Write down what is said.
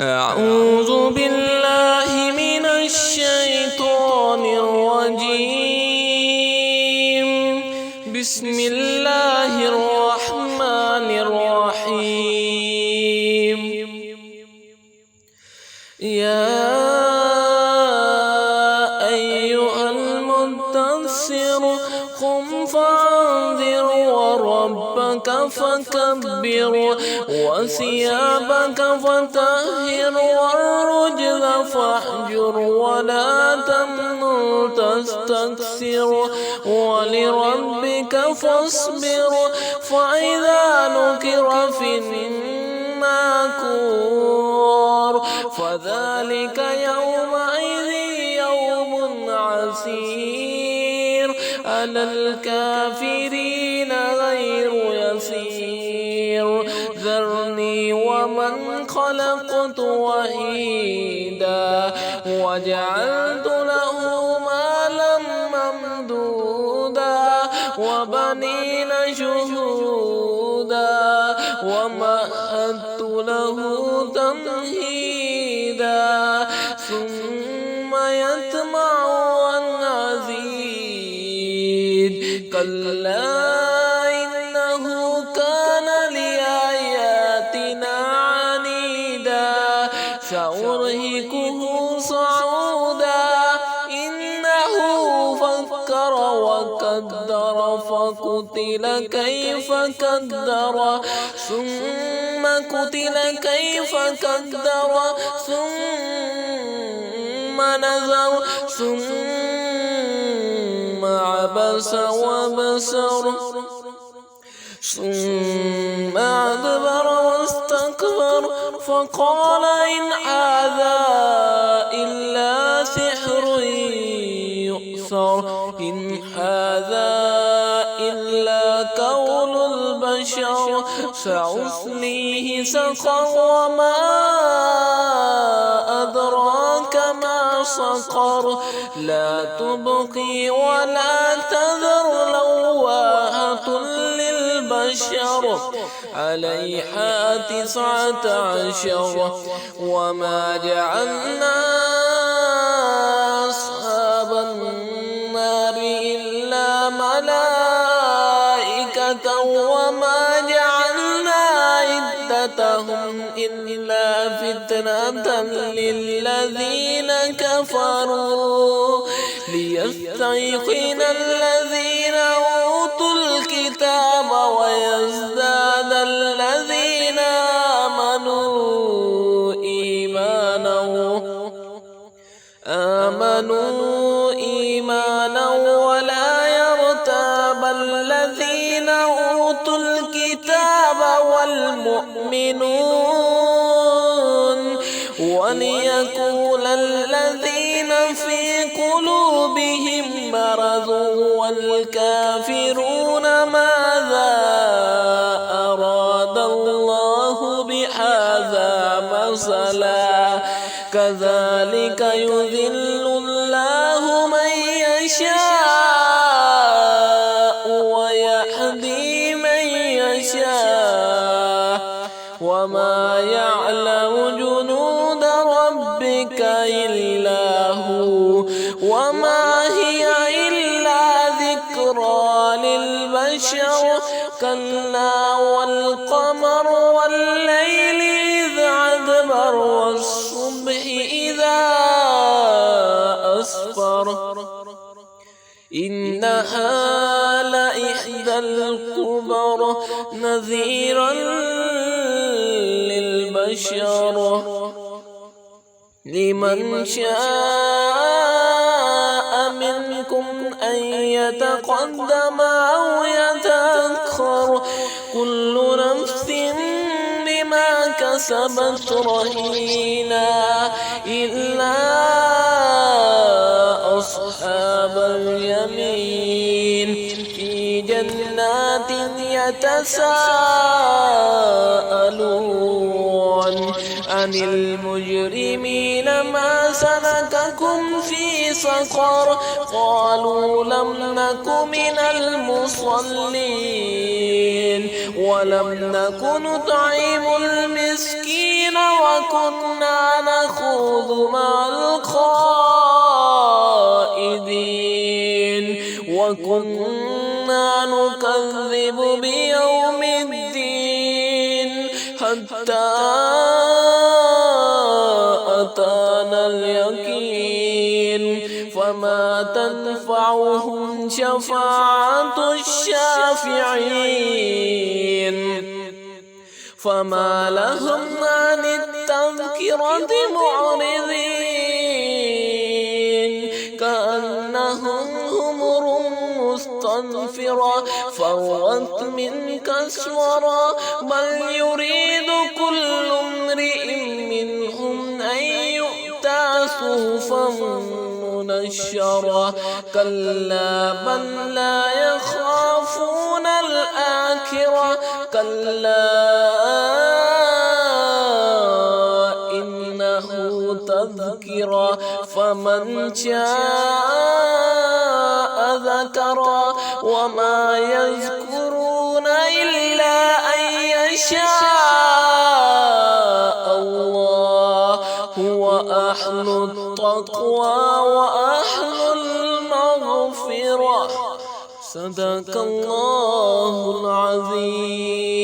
أعوذ بالله من الشيطان الرجيم. بسم الله الرحمن الرحيم. يا أيها المدثر قم فأنذر وربك فكبر وثيابك فطهر والرجل فاهجر ولا تمنن تستكثر ولربك فاصبر فإذا نكر في الناقور فذلك يومئذ يوم عسير على الكافرين غير يسير. ذرني ومن خلقت وحيدا وجعلت له مالا ممدودا وبنين شهودا ومهدت له تمهيدا ثم يطمع أن أزيد كلا إنه كان لآياتنا عنيدا سأرهقه صعودا إنه فكر وقدر فقتل كيف قدر ثم قتل كيف قدر ثم نظر ثم عبس وبصر ثم أدبر واستكبر فقال إن هذا إلا سحر يؤثر إن هذا إلا قول البشر سأصليه سقر وما أدراك ما سقر لا تبقي ولا تذر لواحة للبشر عليها 19 وما جعلنا أصحاب النار إلا ملائكة وما جعلنا عدتهم إلا فتنة للذين كفروا ليستيقن الذين أوتوا الكتاب ويزداد الذين آمنوا إيمانا ولا يرتاب الذين أوتوا الكتاب والمؤمنون وليقول الذين في قلوبهم مرض والكافرون ماذا أراد الله بهذا مثلا كذلك يذل الله من يشاء ويهدي من يشاء وما يعلم جنود ربك إلا هو وما هي إلا ذكرى للبشر كلا والقمر والليل إذ أدبر والصبح إذا أسفر إنها لإحدى الكبر نذيرا للبشر لمن شاء منكم أن يتقدم أو يتأخر كل نفس بما كسبت رهينا إلا أصحاب اليمين في جنات يتساءلون عن المجرمين ما سلككم في سقر قالوا لم نك من المصلين ولم نك نطعم المسكين وكنا نخوض مع الخائضين وكنا نكذب بيوم الدين حتى أتانا اليقين فما تنفعهم شفاعة الشافعين فما لهم عن التذكرة معرضين كأنهم حمر مستنفرة فرت من كسورة بل يريد كل امرئ منهم أن يؤتى صحفا منشرة كلا بل لا يخافون الآخرة كلا إنه تذكرة فمن شاء ذكر وما يذكرون إلا أن يشاء الله هو أهل التقوى وأهل المغفرة صدق الله العظيم.